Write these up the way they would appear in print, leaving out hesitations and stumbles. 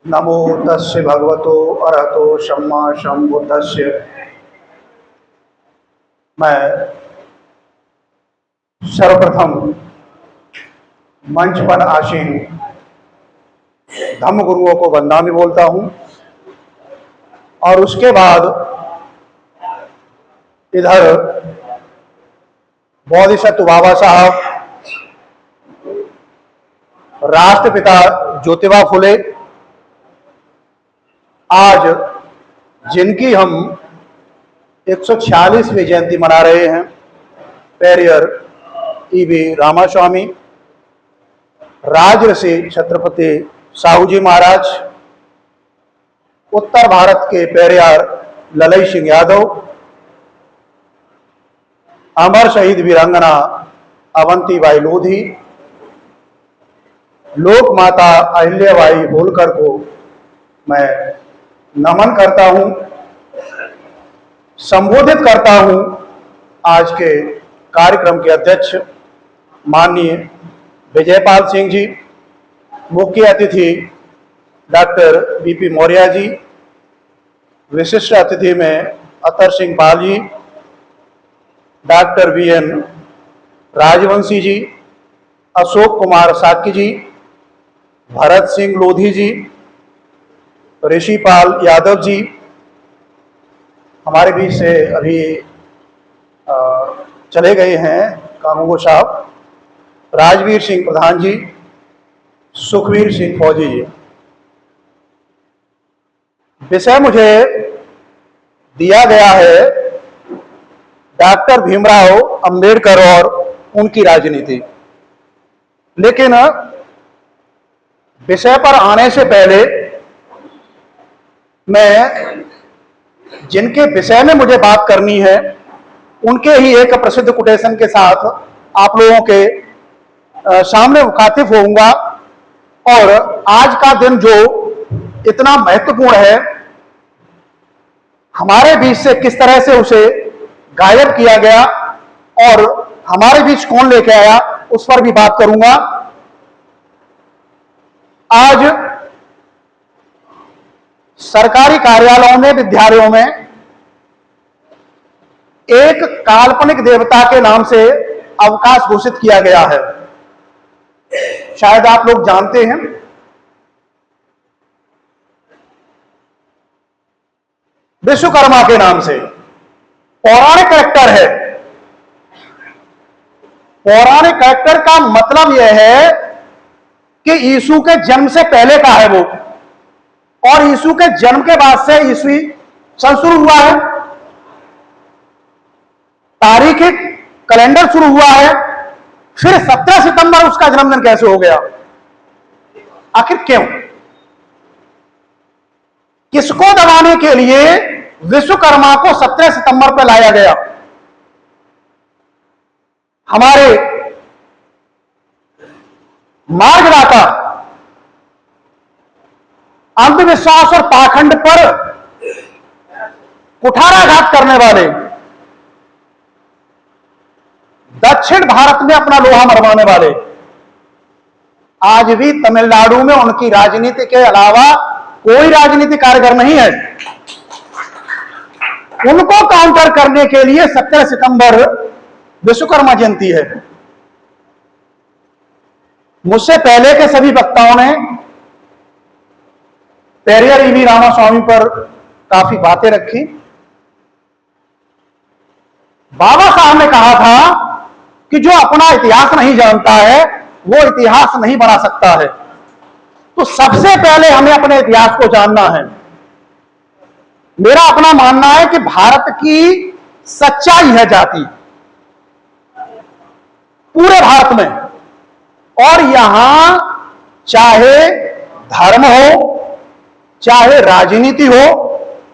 नमो तस्य भगवतो अरहतो सम्मा सम्बुद्धस्य। मैं सर्वप्रथम मंच पर आसीन धम्म गुरुओं को वंदना बोलता हूं और उसके बाद इधर बोधिसत्व बाबा साहब, राष्ट्रपिता ज्योतिबा फुले, आज जिनकी हम 146वीं जयंती मना रहे हैं, पेरियर ईवी रामास्वामी, राजऋषि छत्रपति साहू जी महाराज, उत्तर भारत के पेरियार ललई सिंह यादव, अमर शहीद वीरांगना अवंतीबाई लोधी, लोक माता अहिल्याबाई होलकर को मैं नमन करता हूं, संबोधित करता हूं। आज के कार्यक्रम के अध्यक्ष माननीय विजयपाल सिंह जी, मुख्य अतिथि डॉक्टर बीपी मौर्य जी, विशिष्ट अतिथि में अतर सिंह पाल जी, डॉक्टर वीएन राजवंशी जी, अशोक कुमार साक्य जी, भरत सिंह लोधी जी, ऋषिपाल यादव जी, हमारे बीच से अभी चले गए हैं कानूगो साहब, राजवीर सिंह प्रधान जी, सुखवीर सिंह फौजी जी। विषय मुझे दिया गया है डॉक्टर भीमराव अंबेडकर और उनकी राजनीति, लेकिन विषय पर आने से पहले मैं जिनके विषय में मुझे बात करनी है उनके ही एक प्रसिद्ध कोटेशन के साथ आप लोगों के सामने मुखातिब होऊंगा। और आज का दिन जो इतना महत्वपूर्ण है, हमारे बीच से किस तरह से उसे गायब किया गया और हमारे बीच कौन लेके आया, उस पर भी बात करूंगा। आज सरकारी कार्यालयों में, विद्यालयों में एक काल्पनिक देवता के नाम से अवकाश घोषित किया गया है। शायद आप लोग जानते हैं, विश्वकर्मा के नाम से पौराणिक कैरेक्टर है। पौराणिक कैरेक्टर का मतलब यह है कि यीशु के जन्म से पहले का है वो, और यीशु के जन्म के बाद से ईस्वी सन शुरू हुआ है, तारीखी कैलेंडर शुरू हुआ है। फिर 17 सितंबर उसका जन्मदिन कैसे हो गया? आखिर क्यों? किसको दबाने के लिए विश्वकर्मा को 17 सितंबर पर लाया गया? हमारे मार्गदाता, अंधविश्वास और पाखंड पर कुठाराघात करने वाले, दक्षिण भारत में अपना लोहा मनवाने वाले, आज भी तमिलनाडु में उनकी राजनीति के अलावा कोई राजनीति कारगर नहीं है। उनको काउंटर करने के लिए 17 सितंबर विश्वकर्मा जयंती है। मुझसे पहले के सभी वक्ताओं ने पेरियर ईवी रामास्वामी पर काफी बातें रखी। बाबा साहब ने कहा था कि जो अपना इतिहास नहीं जानता है वो इतिहास नहीं बना सकता है। तो सबसे पहले हमें अपने इतिहास को जानना है। मेरा अपना मानना है कि भारत की सच्चाई है जाति पूरे भारत में, और यहां चाहे धर्म हो चाहे राजनीति हो,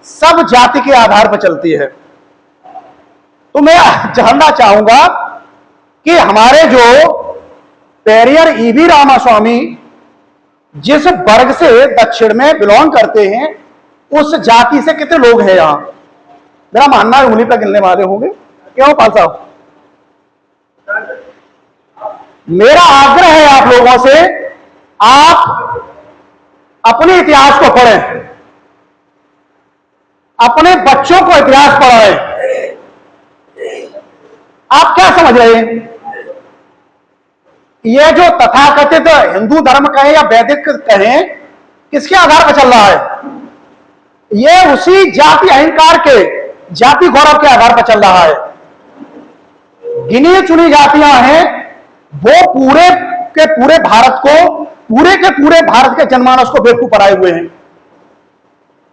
सब जाति के आधार पर चलती है। तो मैं जानना चाहूंगा कि हमारे जो पेरियर ईवी रामास्वामी जिस वर्ग से दक्षिण में बिलोंग करते हैं, उस जाति से कितने लोग हैं यहां? मेरा मानना है उंगली पर गिनने वाले होंगे। क्यों पाल साहब? मेरा आग्रह है आप लोगों से, आप अपने इतिहास को पढ़ें, अपने बच्चों को इतिहास पढ़ाएं। आप क्या समझ रहे हैं? ये जो तथाकथित हिंदू धर्म कहें या वैदिक कहें, किसके आधार पर चल रहा है? ये उसी जाति अहंकार के, जाति गौरव के आधार पर चल रहा है। गिनी चुनी जातियां हैं, वो पूरे के पूरे भारत को, पूरे के पूरे भारत के जनमानस को बेवकूफ बनाए हुए हैं,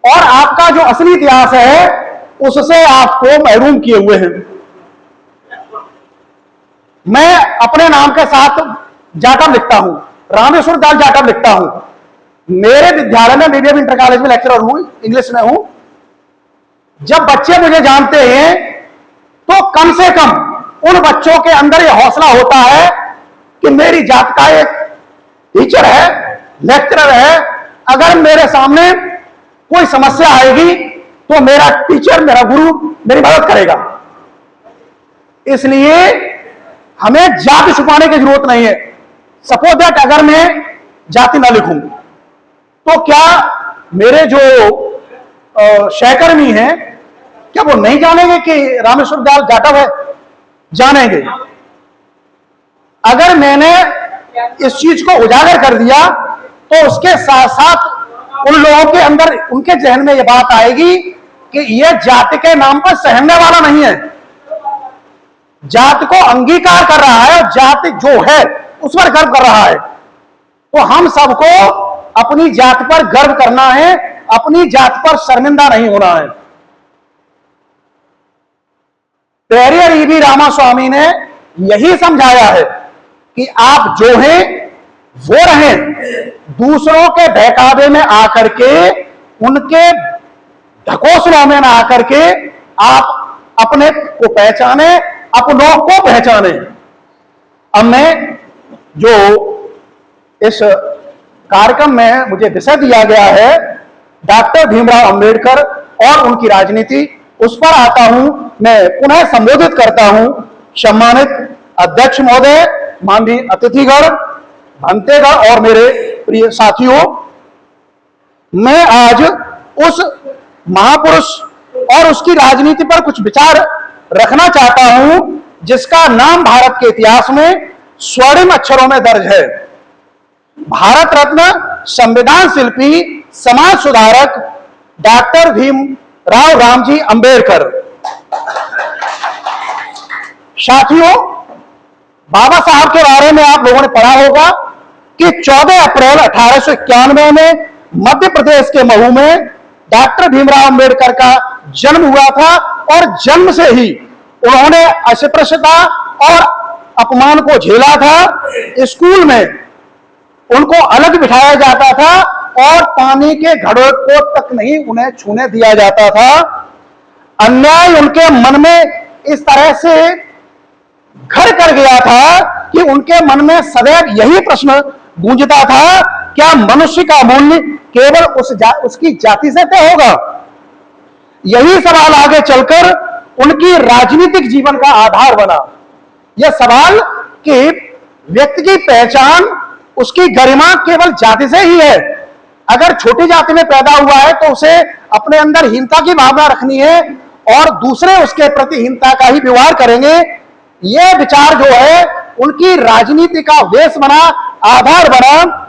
और आपका जो असली इतिहास है उससे आपको महरूम किए हुए हैं। मैं अपने नाम के साथ जाटव लिखता हूं, रामेश्वर दास जाटव लिखता हूं। मेरे विद्यालय में, मीडियम इंटर कॉलेज में लेक्चरर हूं, इंग्लिश में हूं। जब बच्चे मुझे जानते हैं तो कम से कम उन बच्चों के अंदर यह हौसला होता है कि मेरी जात का एक टीचर है, लेक्चरर है, अगर मेरे सामने कोई समस्या आएगी तो मेरा टीचर, मेरा गुरु मेरी मदद करेगा। इसलिए हमें जाति छुपाने की जरूरत नहीं है। सपोज दैट अगर मैं जाति ना लिखूं तो क्या मेरे जो सहकर्मी हैं, क्या वो नहीं जानेंगे कि रामेश्वर दास जाटव है? जानेंगे। अगर मैंने इस चीज को उजागर कर दिया तो उसके साथ साथ उन लोगों के अंदर, उनके जहन में यह बात आएगी कि यह जाति के नाम पर सहमने वाला नहीं है, जाति को अंगीकार कर रहा है और जाति जो है उस पर गर्व कर रहा है। तो हम सबको अपनी जात पर गर्व करना है, अपनी जात पर शर्मिंदा नहीं होना है। पेरियर ईवी रामास्वामी ने यही समझाया है कि आप जो हैं वो रहें, दूसरों के बहकावे में आकर के, उनके ढकोसलों में ना आकर के आप अपने को पहचाने, अपनों को पहचाने। अब मैं जो इस कार्यक्रम में मुझे विषय दिया गया है डॉक्टर भीमराव अंबेडकर और उनकी राजनीति, उस पर आता हूं। मैं पुनः संबोधित करता हूं सम्मानित अध्यक्ष महोदय, माननीय अतिथिगण, भंतेगण और मेरे प्रिय साथियों। मैं आज उस महापुरुष और उसकी राजनीति पर कुछ विचार रखना चाहता हूं जिसका नाम भारत के इतिहास में स्वर्णिम अक्षरों में दर्ज है। भारत रत्न, संविधान शिल्पी, समाज सुधारक डॉक्टर भीमराव रामजी अंबेडकर। साथियों, बाबा साहब के बारे में आप लोगों ने पढ़ा होगा कि 14 अप्रैल 1891 में मध्य प्रदेश के महू में डॉक्टर भीमराव अंबेडकर का जन्म हुआ था, और जन्म से ही उन्होंने अस्पृश्यता और अपमान को झेला था। स्कूल में उनको अलग बिठाया जाता था और पानी के घड़ों को तक नहीं उन्हें छूने दिया जाता था। अन्याय उनके मन में इस तरह से घर कर गया था कि उनके मन में सदैव यही प्रश्न गूंजता था, क्या मनुष्य का मूल्य केवल उसकी जाति से तय होगा? यही सवाल आगे चलकर उनकी राजनीतिक जीवन का आधार बना। यह सवाल कि व्यक्ति की पहचान, उसकी गरिमा केवल जाति से ही है। अगर छोटी जाति में पैदा हुआ है तो उसे अपने अंदर हीनता की भावना रखनी है और दूसरे उसके प्रति हीनता का ही व्यवहार करेंगे। यह विचार जो है उनकी राजनीति का वेश बना, आधार बना।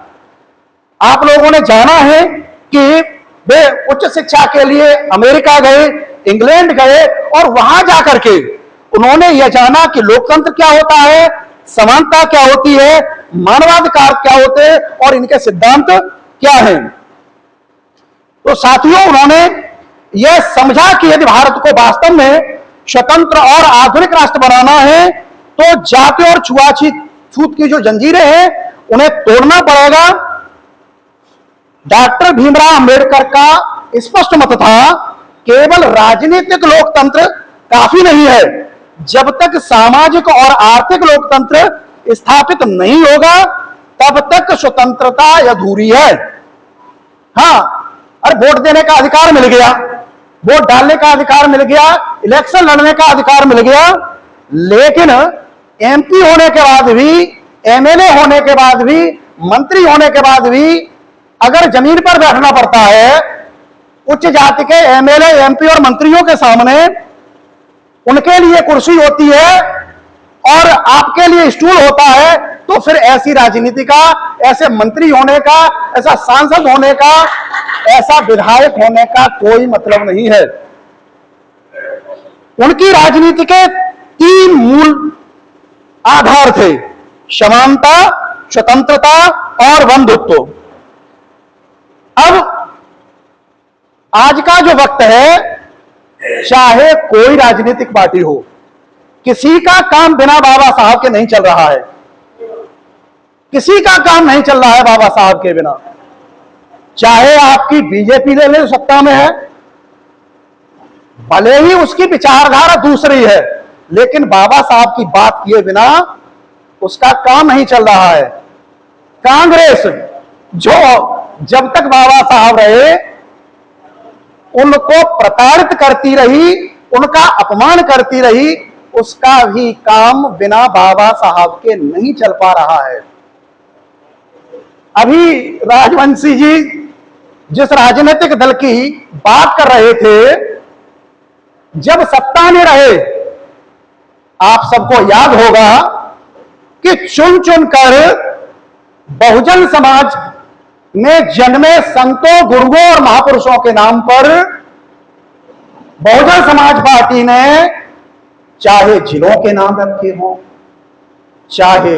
आप लोगों ने जाना है कि वे उच्च शिक्षा के लिए अमेरिका गए, इंग्लैंड गए, और वहां जाकर के उन्होंने यह जाना कि लोकतंत्र क्या होता है, समानता क्या होती है, मानवाधिकार क्या होते हैं और इनके सिद्धांत क्या हैं। तो साथियों, उन्होंने यह समझा कि यदि भारत को वास्तव में स्वतंत्र और आधुनिक राष्ट्र बनाना है तो जाति और छूत की जो जंजीरें हैं उन्हें तोड़ना पड़ेगा। डॉक्टर भीमराव अंबेडकर का स्पष्ट मत था, केवल राजनीतिक लोकतंत्र काफी नहीं है, जब तक सामाजिक और आर्थिक लोकतंत्र स्थापित नहीं होगा तब तक स्वतंत्रता अधूरी है। हाँ, अरे वोट देने का अधिकार मिल गया, वोट डालने का अधिकार मिल गया, इलेक्शन लड़ने का अधिकार मिल गया, लेकिन एमपी होने के बाद भी, एमएलए होने के बाद भी मंत्री होने के बाद भी अगर जमीन पर बैठना पड़ता है, उच्च जाति के एमएलए, एमपी और मंत्रियों के सामने, उनके लिए कुर्सी होती है और आपके लिए स्टूल होता है, तो फिर ऐसी राजनीति का, ऐसे मंत्री होने का, ऐसा सांसद होने का, ऐसा विधायक होने का कोई मतलब नहीं है। उनकी राजनीति के 3 मूल आधार थे: समानता, स्वतंत्रता और बंधुत्व। अब आज का जो वक्त है, चाहे कोई राजनीतिक पार्टी हो, किसी का काम बिना बाबा साहब के नहीं चल रहा है। किसी का काम नहीं चल रहा है बाबा साहब के बिना। चाहे आपकी बीजेपी ले ले, सत्ता में है, भले ही उसकी विचारधारा दूसरी है, लेकिन बाबा साहब की बात किए बिना उसका काम नहीं चल रहा है। कांग्रेस जो जब तक बाबा साहब रहे उनको प्रताड़ित करती रही, उनका अपमान करती रही, उसका भी काम बिना बाबा साहब के नहीं चल पा रहा है। अभी राजवंशी जी जिस राजनीतिक दल की बात कर रहे थे, जब सत्ता में रहे, आप सबको याद होगा कि चुन चुन कर बहुजन समाज में जन्मे संतों, गुरुओं और महापुरुषों के नाम पर बहुजन समाज पार्टी ने चाहे जिलों के नाम रखे हों, चाहे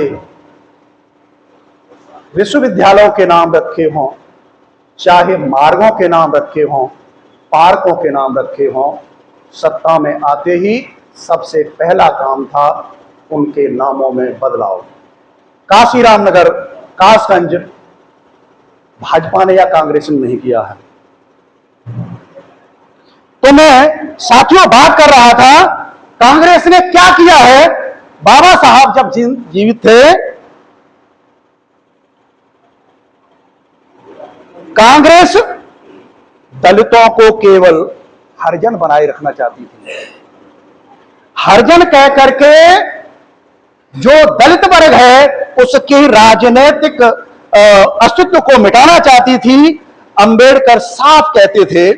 विश्वविद्यालयों के नाम रखे हों, चाहे मार्गों के नाम रखे हों, पार्कों के नाम रखे हों, सत्ता में आते ही सबसे पहला काम था उनके नामों में बदलाव। काशीराम नगर, कासगंज भाजपा ने या कांग्रेस ने नहीं किया है। तो मैं साथियों बात कर रहा था, कांग्रेस ने क्या किया है। बाबा साहब जब जीवित थे, कांग्रेस दलितों को केवल हरिजन बनाए रखना चाहती थी। हरिजन कह करके जो दलित वर्ग है उसकी राजनीतिक अस्तित्व को मिटाना चाहती थी। अंबेडकर साफ कहते थे,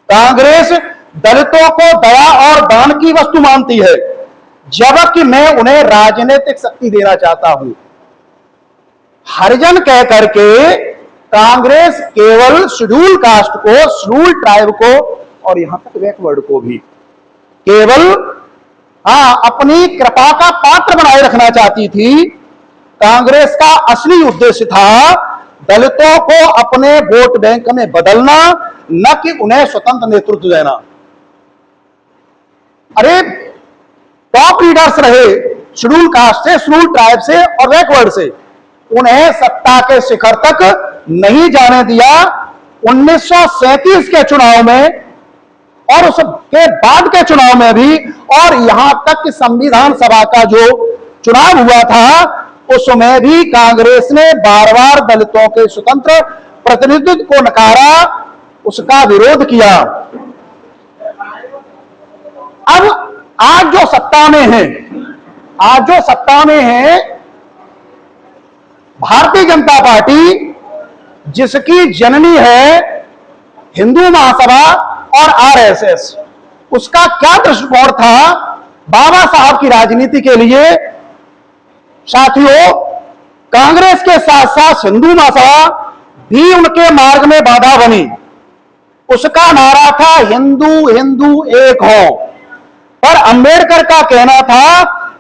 कांग्रेस दलितों को दया और दान की वस्तु मानती है, जबकि मैं उन्हें राजनीतिक शक्ति देना चाहता हूं। हरिजन कह करके कांग्रेस केवल शेड्यूल कास्ट को, शेड्यूल ट्राइब को और यहां तक बैकवर्ड को भी केवल अपनी कृपा का पात्र बनाए रखना चाहती थी। कांग्रेस का असली उद्देश्य था दलितों को अपने वोट बैंक में बदलना, न कि उन्हें स्वतंत्र नेतृत्व देना। अरे टॉप लीडर्स रहे शेड्यूल कास्ट से, शेड्यूल ट्राइब से और बैकवर्ड से, उन्हें सत्ता के शिखर तक नहीं जाने दिया। 1937 के चुनाव में और उसके बाद के चुनाव में भी, और यहां तक कि संविधान सभा का जो चुनाव हुआ था उसमें भी कांग्रेस ने बार बार दलितों के स्वतंत्र प्रतिनिधित्व को नकारा, उसका विरोध किया। अब आज जो सत्ता में है, भारतीय जनता पार्टी, जिसकी जननी है हिंदू महासभा और आरएसएस, उसका क्या दृष्टिकोण था बाबा साहब की राजनीति के लिए। साथियों, कांग्रेस के साथ साथ हिंदू महासभा भी उनके मार्ग में बाधा बनी। उसका नारा था हिंदू हिंदू एक हो, पर अंबेडकर का कहना था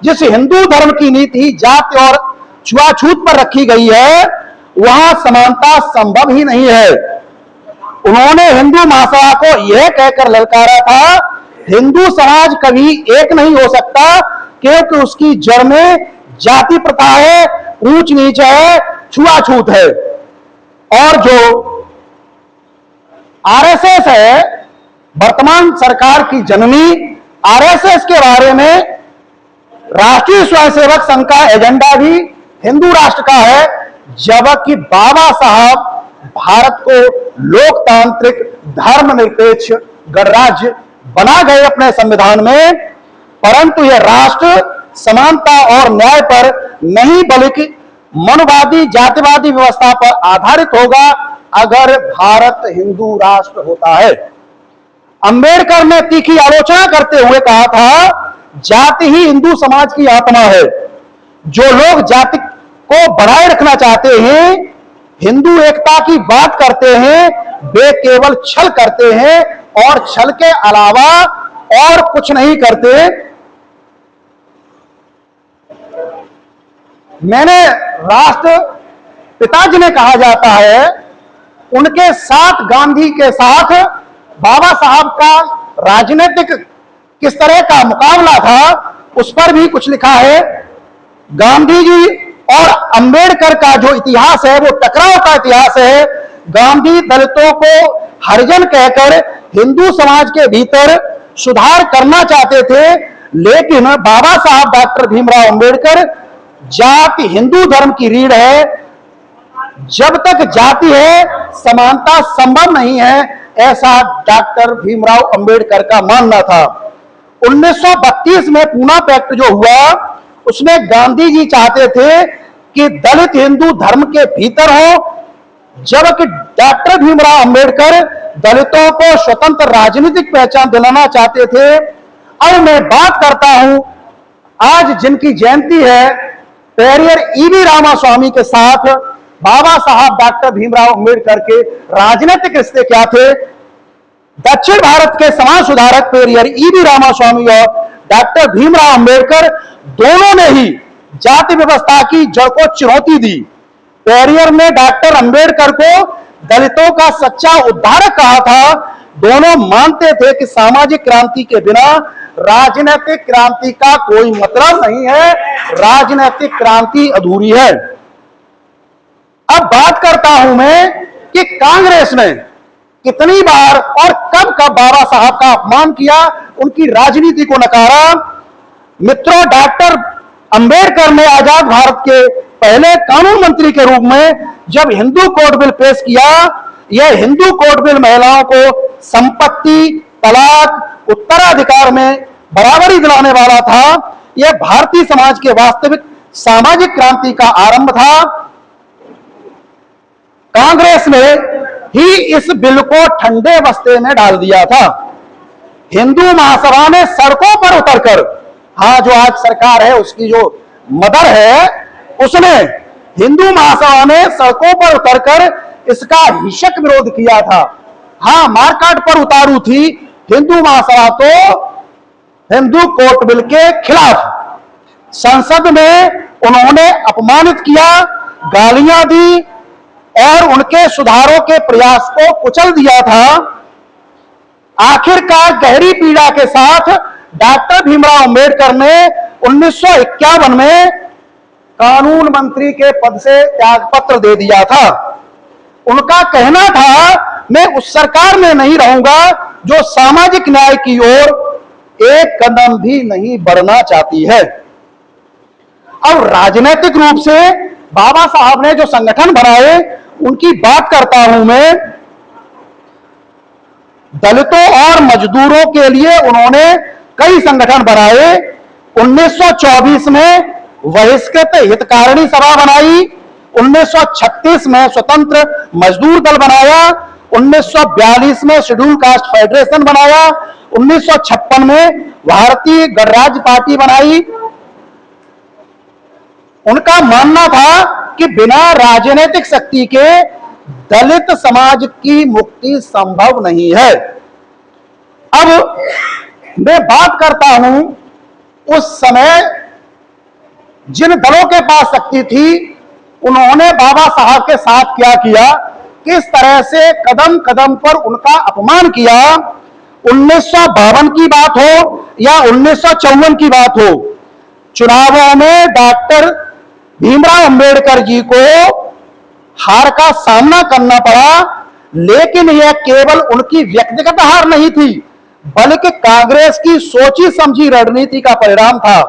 जिस हिंदू धर्म की नीति जाति और छुआछूत पर रखी गई है वहां समानता संभव ही नहीं है। उन्होंने हिंदू महासभा को यह कहकर ललकारा था, हिंदू समाज कभी एक नहीं हो सकता क्योंकि उसकी जड़ में जाति प्रथा है, ऊंच नीच है, छुआछूत है। और जो आरएसएस है, वर्तमान सरकार की जननी, आरएसएस के बारे में राष्ट्रीय स्वयंसेवक संघ का एजेंडा भी हिंदू राष्ट्र का है, जबकि बाबा साहब भारत को लोकतांत्रिक धर्मनिरपेक्ष गणराज्य बना गए अपने संविधान में, परंतु यह राष्ट्र समानता और न्याय पर नहीं बल्कि मनुवादी जातिवादी व्यवस्था पर आधारित होगा अगर भारत हिंदू राष्ट्र होता है। अंबेडकर ने तीखी आलोचना करते हुए कहा था, जाति ही हिंदू समाज की आत्मा है। जो लोग जाति को बनाए रखना चाहते हैं, हिंदू एकता की बात करते हैं, वे केवल छल करते हैं और छल के अलावा और कुछ नहीं करते। मैंने राष्ट्र पिताजी ने कहा जाता है, उनके साथ गांधी के साथ बाबा साहब का राजनीतिक किस तरह का मुकाबला था, उस पर भी कुछ लिखा है। गांधी जी और अंबेडकर का जो इतिहास है वो टकराव का इतिहास है। गांधी दलितों को हरिजन कहकर हिंदू समाज के भीतर सुधार करना चाहते थे, लेकिन बाबा साहब डॉक्टर भीमराव अंबेडकर जाति हिंदू धर्म की रीढ़ है, जब तक जाति है समानता संभव नहीं है, ऐसा डॉक्टर भीमराव अंबेडकर का मानना था। 1932 में पूना पैक्ट जो हुआ, उसमें गांधी जी चाहते थे कि दलित हिंदू धर्म के भीतर हो, जबकि डॉक्टर भीमराव अंबेडकर दलितों को स्वतंत्र राजनीतिक पहचान दिलाना चाहते थे। अब मैं बात करता हूं, आज जिनकी जयंती है, पेरियर ईवी रामास्वामी के साथ बाबा साहब डॉक्टर भीमराव अंबेडकर के राजनीतिक रिश्ते क्या थे। दक्षिण भारत के समाज सुधारक पेरियर ईवी रामास्वामी और डॉक्टर भीमराव अंबेडकर दोनों ने ही जाति व्यवस्था की जड़ को चुनौती दी। पेरियर ने डॉक्टर अंबेडकर को दलितों का सच्चा उद्धारक कहा था। दोनों मानते थे कि सामाजिक क्रांति के बिना राजनीतिक क्रांति का कोई मतलब नहीं है, राजनीतिक क्रांति अधूरी है। अब बात करता हूं मैं कि कांग्रेस ने कितनी बार और कब कब बाबा साहब का अपमान किया, उनकी राजनीति को नकारा। मित्रों, डॉक्टर अंबेडकर ने आजाद भारत के पहले कानून मंत्री के रूप में जब हिंदू कोड बिल पेश किया, यह हिंदू कोड बिल महिलाओं को संपत्ति, तलाक, उत्तराधिकार में बराबरी दिलाने वाला था। यह भारतीय समाज के वास्तविक सामाजिक क्रांति का आरंभ था। कांग्रेस ने ही इस बिल को ठंडे बस्ते में डाल दिया था। हिंदू महासभा ने सड़कों पर उतरकर, हाँ, जो आज सरकार है उसकी जो मदर है, उसने हिंदू महासभा ने सड़कों पर उतरकर इसका हिंसक विरोध किया था। हाँ, मारकाट पर उतारू थी हिंदू महासभा तो हिंदू कोर्ट बिल के खिलाफ। संसद में उन्होंने अपमानित किया, गालियां दी और उनके सुधारों के प्रयास को कुचल दिया था। आखिरकार गहरी पीड़ा के साथ डॉक्टर भीमराव अंबेडकर ने 1951 में कानून मंत्री के पद से त्यागपत्र दे दिया था। उनका कहना था, मैं उस सरकार में नहीं रहूंगा जो सामाजिक न्याय की ओर एक कदम भी नहीं बढ़ना चाहती है। अब राजनीतिक रूप से बाबा साहब ने जो संगठन बनाए, उनकी बात करता हूं मैं। दलितों और मजदूरों के लिए उन्होंने कई संगठन बनाए। 1924 में बहिष्कृत हितकारिणी सभा बनाई, 1936 में स्वतंत्र मजदूर दल बनाया, 1942 में शेड्यूल कास्ट फेडरेशन बनाया, 1956 में भारतीय गणराज्य पार्टी बनाई। उनका मानना था कि बिना राजनीतिक शक्ति के दलित समाज की मुक्ति संभव नहीं है। अब मैं बात करता हूं, उस समय जिन दलों के पास शक्ति थी, उन्होंने बाबा साहब के साथ क्या किया, किस तरह से कदम कदम पर उनका अपमान किया। 1952 की बात हो या 1954 की बात हो, चुनावों में डॉक्टर भीमराव अंबेडकर जी को हार का सामना करना पड़ा, लेकिन यह केवल उनकी व्यक्तिगत हार नहीं थी, बल्कि कांग्रेस की सोची समझी रणनीति का परिणाम था।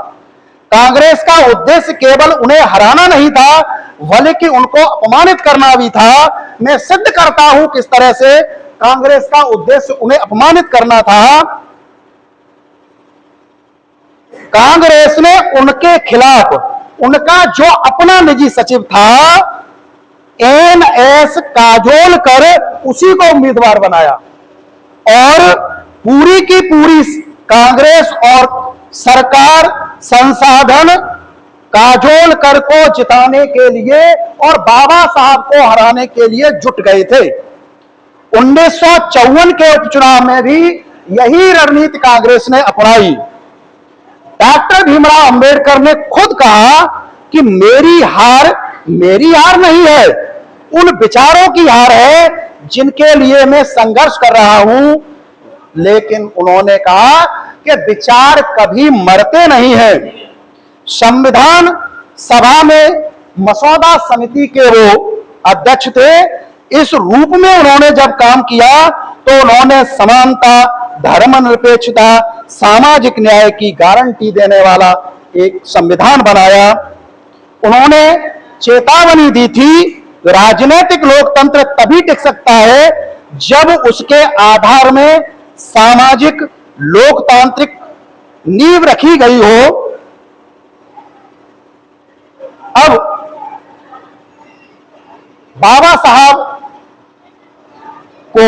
कांग्रेस का उद्देश्य केवल उन्हें हराना नहीं था, बल्कि उनको अपमानित करना भी था। मैं सिद्ध करता हूं किस तरह से कांग्रेस का उद्देश्य उन्हें अपमानित करना था। कांग्रेस ने उनके खिलाफ उनका जो अपना निजी सचिव था NS काजोलकर, उसी को उम्मीदवार बनाया और पूरी की पूरी कांग्रेस और सरकार संसाधन काजोलकर को जिताने के लिए और बाबा साहब को हराने के लिए जुट गए थे। 1954 के उपचुनाव में भी यही रणनीति कांग्रेस ने अपनाई। डॉक्टर भीमराव अंबेडकर ने खुद कहा कि मेरी हार नहीं है, उन विचारों की हार है जिनके लिए मैं संघर्ष कर रहा हूं। लेकिन उन्होंने कहा कि विचार कभी मरते नहीं हैं। संविधान सभा में मसौदा समिति के वो अध्यक्ष थे। इस रूप में उन्होंने जब काम किया तो उन्होंने समानता, धर्मनिरपेक्षता, सामाजिक न्याय की गारंटी देने वाला एक संविधान बनाया। उन्होंने चेतावनी दी थी, राजनीतिक लोकतंत्र तभी टिक सकता है जब उसके आधार में सामाजिक लोकतांत्रिक नींव रखी गई हो। अब बाबा साहब को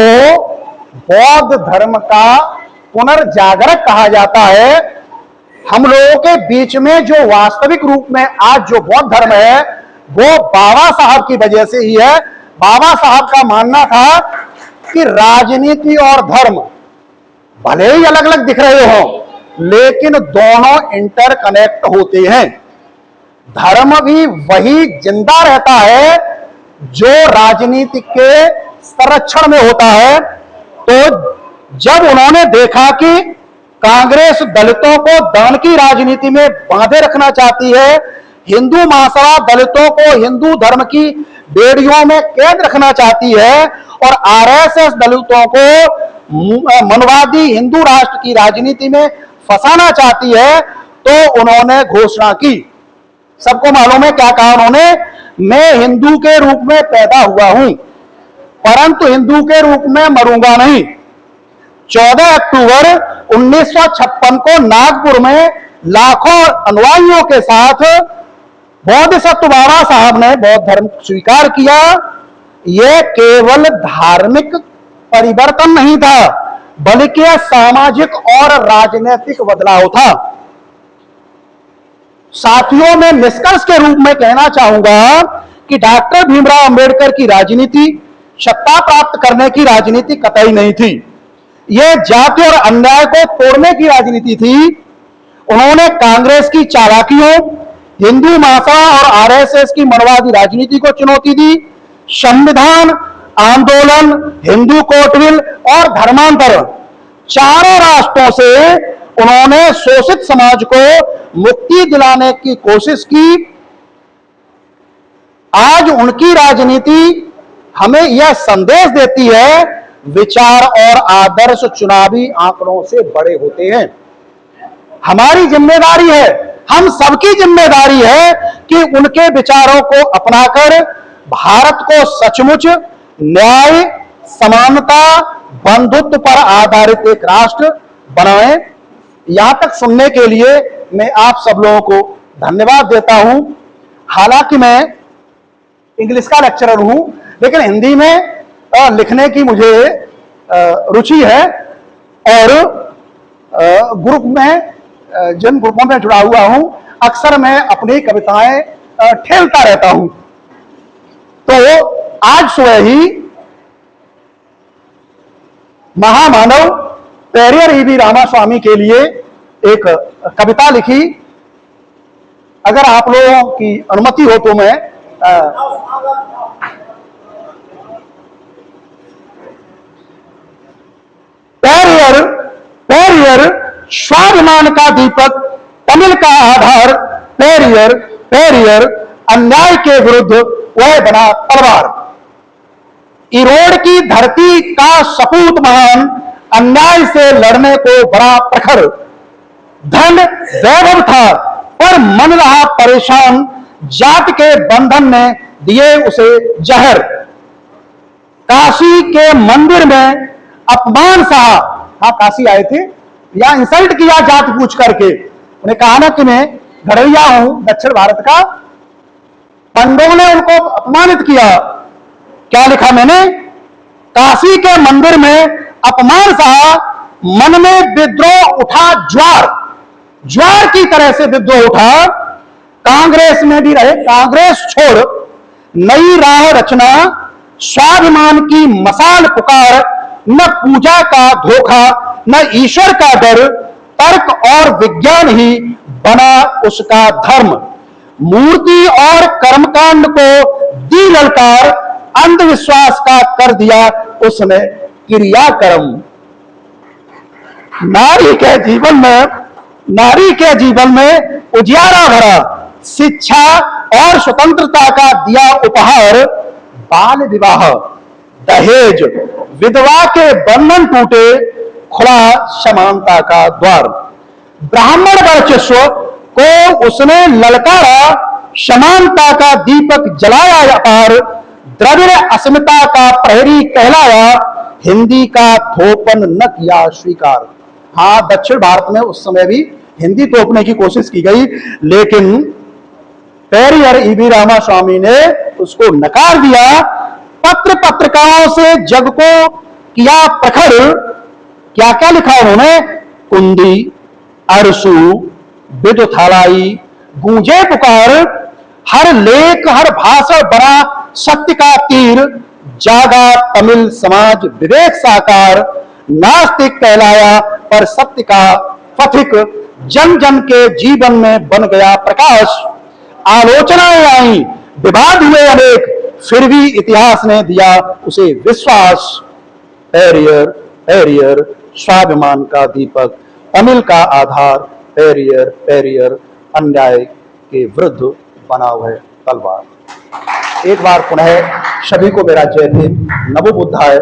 बौद्ध धर्म का पुनर्जागरक कहा जाता है। हम लोगों के बीच में जो वास्तविक रूप में आज जो बौद्ध धर्म है वो बाबा साहब की वजह से ही है। बाबा साहब का मानना था कि राजनीति और धर्म भले ही अलग अलग दिख रहे हो लेकिन दोनों इंटरकनेक्ट होते हैं। धर्म भी वही जिंदा रहता है जो राजनीति के संरक्षण में होता है। तो जब उन्होंने देखा कि कांग्रेस दलितों को दान की राजनीति में बांधे रखना चाहती है, हिंदू महासभा दलितों को हिंदू धर्म की बेड़ियों में कैद रखना चाहती है और आरएसएस दलितों को मनवादी हिंदू राष्ट्र की राजनीति में फंसाना चाहती है, तो उन्होंने घोषणा की। सबको मालूम है क्या कहा उन्होंने, मैं हिंदू के रूप में पैदा हुआ हूं परंतु हिंदू के रूप में मरूंगा नहीं। 14 अक्टूबर 1956 को नागपुर में लाखों अनुयायियों के साथ बोधिसत्व बाबा साहब ने बौद्ध धर्म स्वीकार किया। यह केवल धार्मिक परिवर्तन नहीं था बल्कि सामाजिक और राजनीतिक बदलाव था। साथियों, मैं निष्कर्ष के रूप में कहना चाहूंगा कि डॉक्टर भीमराव अंबेडकर की राजनीति सत्ता प्राप्त करने की राजनीति कतई नहीं थी। यह जाति और अन्याय को तोड़ने की राजनीति थी। उन्होंने कांग्रेस की चालाकियों, हिंदू महासभा और आरएसएस की मनवादी राजनीति को चुनौती दी। संविधान, आंदोलन, हिंदू कोर्टविल और धर्मांतरण, चारों रास्तों से उन्होंने शोषित समाज को मुक्ति दिलाने की कोशिश की। आज उनकी राजनीति हमें यह संदेश देती है, विचार और आदर्श चुनावी आंकड़ों से बड़े होते हैं। हमारी जिम्मेदारी है, हम सबकी जिम्मेदारी है कि उनके विचारों को अपनाकर भारत को सचमुच न्याय, समानता, बंधुत्व पर आधारित एक राष्ट्र बनाएं। यहां तक सुनने के लिए मैं आप सब लोगों को धन्यवाद देता हूं। हालांकि मैं इंग्लिश का लेक्चरर हूं लेकिन हिंदी में लिखने की मुझे रुचि है और ग्रुप में जिन ग्रुपों में जुड़ा हुआ हूं अक्सर मैं अपनी कविताएं ठेलता रहता हूं। तो आज सुबह ही महामानव पेरियर ईवी रामास्वामी के लिए एक कविता लिखी। अगर आप लोगों की अनुमति हो तो मैं पेरियर स्वाभिमान का दीपक, तमिल का आधार, पेरियर अन्याय के विरुद्ध वह बना तलवार। इरोड़ की धरती का सपूत महान, अन्याय से लड़ने को बड़ा प्रखर। धन वैभव था पर मन रहा परेशान, जात के बंधन ने दिए उसे जहर। काशी के मंदिर में अपमान सहा, हाँ काशी आए थे, या इंसल्ट किया जात पूछ करके। उन्हें कहा ना कि मैं घड़ैया हूं दक्षिण भारत का। पंडों ने उनको अपमानित किया। क्या लिखा मैंने? काशी के मंदिर में अपमान सहा, मन में विद्रोह उठा, ज्वार ज्वार की तरह से विद्रोह उठा। कांग्रेस में भी रहे, कांग्रेस छोड़, नई राह रचना, स्वाभिमान की मसाल पुकार, न पूजा का धोखा न ईश्वर का डर, तर्क और विज्ञान ही बना उसका धर्म। मूर्ति और कर्मकांड को दी ललकार, अंधविश्वास का कर दिया उसने क्रियाकर्म। नारी के जीवन में उजियारा भरा, शिक्षा और स्वतंत्रता का दिया उपहार। बाल विवाह, दहेज, विधवा के बंधन टूटे, खुला समानता का द्वार। ब्राह्मण वर्चस्व को उसने ललकारा, समानता का दीपक जलाया अपार। द्रविड़ अस्मिता का प्रहरी कहलाया, हिंदी का थोपन न किया स्वीकार। हाँ, दक्षिण भारत में उस समय भी हिंदी थोपने की कोशिश की गई, लेकिन पेरियर ईवी रामास्वामी ने उसको नकार दिया। पत्र पत्रिकाओं से जग को किया प्रखर। क्या क्या लिखा उन्होंने? कुंदी, अरसू, विदुथालाई, गूंजे पुकार, हर लेख हर भाषण बना सत्य का तीर। जागा तमिल समाज विवेक साकार, नास्तिक कहलाया पर सत्य का पथिक। जन जन के जीवन में बन गया प्रकाश। आलोचनाएं आई, विवाद हुए अनेक, फिर भी इतिहास ने दिया उसे विश्वास। पेरियर पेरियर स्वाभिमान का दीपक, तमिल का आधार। पेरियर पेरियर अन्याय के विरुद्ध बना हुआ तलवार। एक बार पुनः सभी को मेरा जय भीम, नमो बुद्धाय।